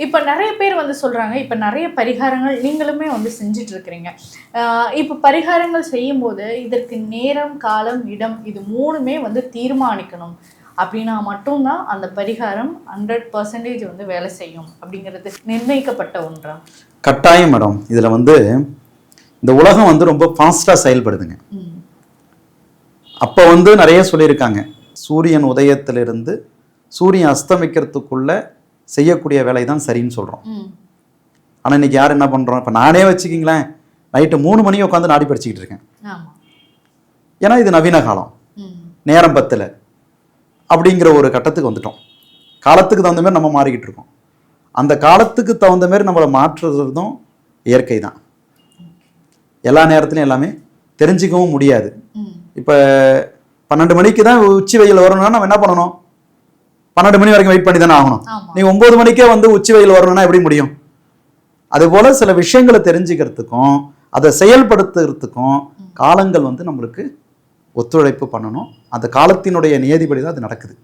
இப்ப நெறைய பேர் வந்து சொல்றாங்க, இப்ப நெறைய பரிகாரங்கள் நீங்களுமே வந்து செஞ்சுட்டு இருக்கிறீங்க. இப்ப பரிகாரங்கள் செய்யும்போது, இதற்கு நேரம், காலம், இடம் இது 3மே வந்து தீர்மானிக்கணும். அப்படின்னா மட்டும் தான் அந்த பரிகாரம் 100% வந்து வேலை செய்யும் அப்படிங்கிறது நிர்ணயிக்கப்பட்ட ஒன்றா? கட்டாயம் மேடம். இதுல வந்து இந்த உலகம் வந்து ரொம்ப ஃபாஸ்டா செயல்படுதுங்க. அப்ப வந்து நிறைய சொல்லியிருக்காங்க. சூரியன் உதயத்திலிருந்து சூரியன் அஸ்தமிக்கிறதுக்குள்ள செய்யக்கூடிய வேலை தான் சரின்னு சொல்றோம். ஆனா இன்னைக்கு யார் என்ன பண்றோம்? இப்ப நானே வச்சுக்கிங்களேன், நைட்டு 3 மணி உட்காந்து நாடி படிச்சுக்கிட்டு இருக்கேன். ஏன்னா இது நவீன காலம், நேரம் பத்தல அப்படிங்கிற ஒரு கட்டத்துக்கு வந்துட்டோம். காலத்துக்கு தகுந்த மாதிரி நம்ம மாறிக்கிட்டு இருக்கோம். அந்த காலத்துக்கு தகுந்த மாதிரி நம்மளை மாற்றுறதும் இயற்கை தான். எல்லா நேரத்திலையும் எல்லாமே தெரிஞ்சுக்கவும் முடியாது. இப்போ 12 மணிக்கு தான் உச்சி வெயில் வரணும்னா நம்ம என்ன பண்ணணும்? 12 மணி வரைக்கும் வெயிட் பண்ணி தானே ஆகணும். நீ 9 மணிக்கே வந்து உச்சி வெயில் வரணும்னா எப்படி முடியும்? அதுபோல சில விஷயங்களை தெரிஞ்சுக்கிறதுக்கும் அதை செயல்படுத்துறதுக்கும் காலங்கள் வந்து நம்மளுக்கு ஒத்துழைப்பு பண்ணணும். அந்த காலத்தினுடைய நியதிப்படி தான் அது நடக்குது.